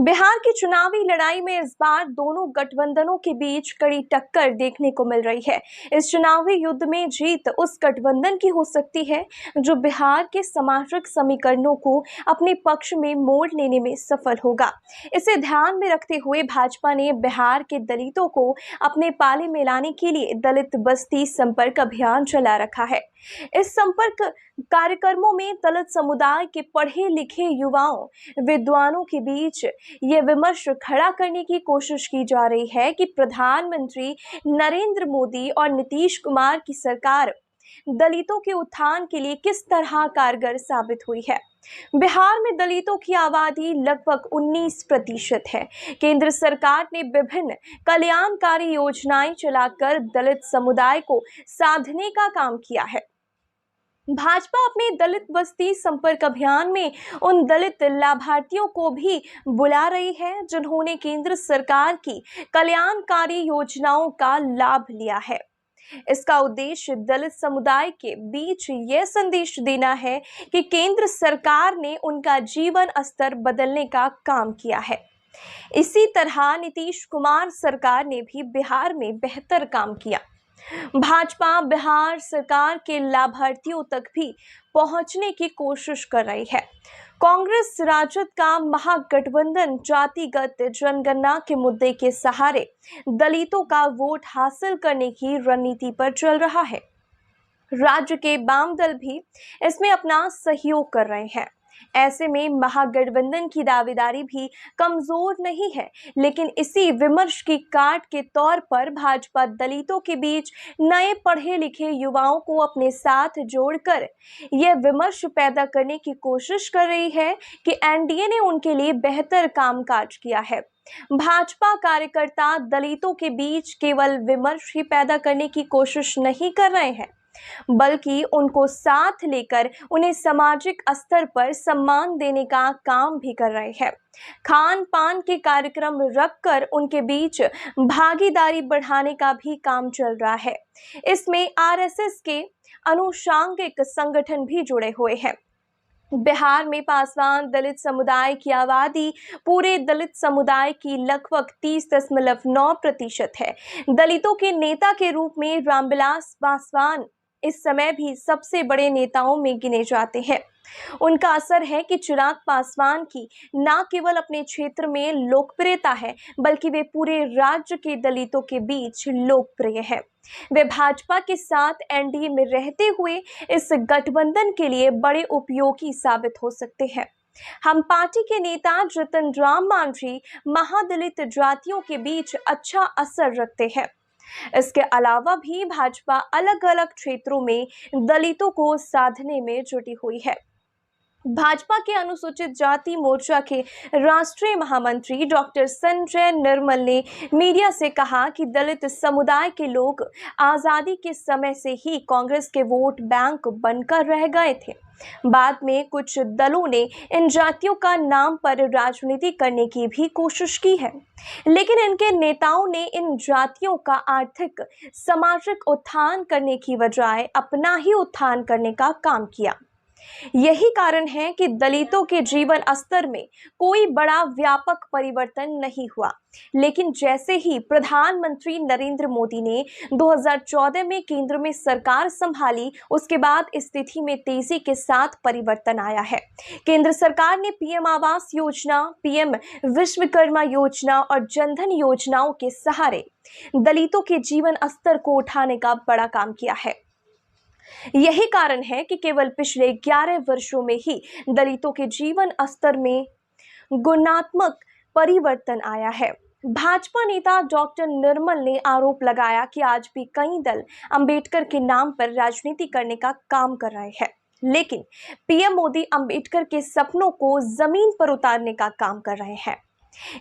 बिहार की चुनावी लड़ाई में इस बार दोनों गठबंधनों के बीच कड़ी टक्कर देखने को मिल रही है। इस चुनावी युद्ध में जीत उस गठबंधन की हो सकती है जो बिहार के सामाजिक समीकरणों को अपने पक्ष में मोड़ लेने में सफल होगा। इसे ध्यान में रखते हुए भाजपा ने बिहार के दलितों को अपने पाले में लाने के लिए दलित बस्ती संपर्क अभियान चला रखा है। इस संपर्क कार्यक्रमों में दलित समुदाय के पढ़े लिखे युवाओं विद्वानों के बीच ये विमर्श खड़ा करने की कोशिश की जा रही है कि प्रधानमंत्री नरेंद्र मोदी और नीतीश कुमार की सरकार दलितों के उत्थान के लिए किस तरह कारगर साबित हुई है। बिहार में दलितों की आबादी लगभग 19% है। केंद्र सरकार ने विभिन्न कल्याणकारी योजनाएं चलाकर दलित समुदाय को साधने का काम किया है। भाजपा अपने दलित बस्ती संपर्क अभियान में उन दलित लाभार्थियों को भी बुला रही है जिन्होंने केंद्र सरकार की कल्याणकारी योजनाओं का लाभ लिया है। इसका उद्देश्य दलित समुदाय के बीच यह संदेश देना है कि केंद्र सरकार ने उनका जीवन स्तर बदलने का काम किया है। इसी तरह नीतीश कुमार सरकार ने भी बिहार में बेहतर काम किया। भाजपा बिहार सरकार के लाभार्थियों तक भी पहुंचने की कोशिश कर रही है। कांग्रेस राजद का महागठबंधन जातिगत जनगणना के मुद्दे के सहारे दलितों का वोट हासिल करने की रणनीति पर चल रहा है। राज्य के वाम दल भी इसमें अपना सहयोग कर रहे हैं। ऐसे में महागठबंधन की दावेदारी भी कमजोर नहीं है, लेकिन इसी विमर्श की काट के तौर पर भाजपा दलितों के बीच नए पढ़े लिखे युवाओं को अपने साथ जोड़कर यह विमर्श पैदा करने की कोशिश कर रही है कि एनडीए ने उनके लिए बेहतर कामकाज किया है। भाजपा कार्यकर्ता दलितों के बीच केवल विमर्श ही पैदा करने की कोशिश नहीं कर रहे हैं, बल्कि उनको साथ लेकर उन्हें सामाजिक स्तर पर सम्मान देने का काम भी कर रहे हैं। खान पान के कार्यक्रम रखकर उनके बीच भागीदारी बढ़ाने का भी काम चल रहा है। इसमें आरएसएस के अनुषंगिक संगठन भी जुड़े हुए हैं। बिहार में पासवान दलित समुदाय की आबादी पूरे दलित समुदाय की लगभग 30.9% है। दलितों के नेता के रूप में रामविलास पासवान इस समय भी सबसे बड़े नेताओं में गिने जाते हैं। उनका असर है कि चिराग पासवान की न केवल अपने क्षेत्र में लोकप्रियता है, बल्कि वे पूरे राज्य के दलितों के बीच लोकप्रिय है। वे भाजपा के साथ एनडीए में रहते हुए इस गठबंधन के लिए बड़े उपयोगी साबित हो सकते हैं। हम पार्टी के नेता जितन राम मांझी महादलित जातियों के बीच अच्छा असर रखते हैं। इसके अलावा भी भाजपा अलग अलग क्षेत्रों में दलितों को साधने में जुटी हुई है। भाजपा के अनुसूचित जाति मोर्चा के राष्ट्रीय महामंत्री डॉक्टर संजय निर्मल ने मीडिया से कहा कि दलित समुदाय के लोग आजादी के समय से ही कांग्रेस के वोट बैंक बनकर रह गए थे। बाद में कुछ दलों ने इन जातियों का नाम पर राजनीति करने की भी कोशिश की है, लेकिन इनके नेताओं ने इन जातियों का आर्थिक सामाजिक उत्थान करने की बजाय अपना ही उत्थान करने का काम किया। यही कारण है कि दलितों के जीवन स्तर में कोई बड़ा व्यापक परिवर्तन नहीं हुआ, लेकिन जैसे ही प्रधानमंत्री नरेंद्र मोदी ने 2014 में केंद्र में सरकार संभाली, उसके बाद स्थिति में तेजी के साथ परिवर्तन आया है। केंद्र सरकार ने पीएम आवास योजना, पीएम विश्वकर्मा योजना और जनधन योजनाओं के सहारे दलितों के जीवन स्तर को उठाने का बड़ा काम किया है। यही कारण है कि केवल पिछले 11 वर्षों में ही दलितों के जीवन स्तर में गुणात्मक परिवर्तन आया है। भाजपा नेता डॉक्टर निर्मल ने आरोप लगाया कि आज भी कई दल अंबेडकर के नाम पर राजनीति करने का काम कर रहे हैं, लेकिन पीएम मोदी अंबेडकर के सपनों को जमीन पर उतारने का काम कर रहे हैं।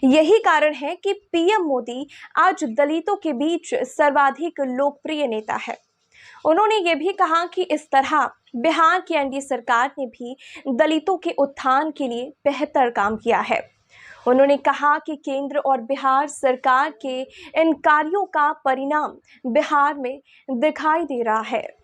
यही कारण है कि पीएम मोदी आज दलितों के बीच सर्वाधिक लोकप्रिय नेता है। उन्होंने ये भी कहा कि इस तरह बिहार की एनडीए सरकार ने भी दलितों के उत्थान के लिए बेहतर काम किया है। उन्होंने कहा कि केंद्र और बिहार सरकार के इन कार्यों का परिणाम बिहार में दिखाई दे रहा है।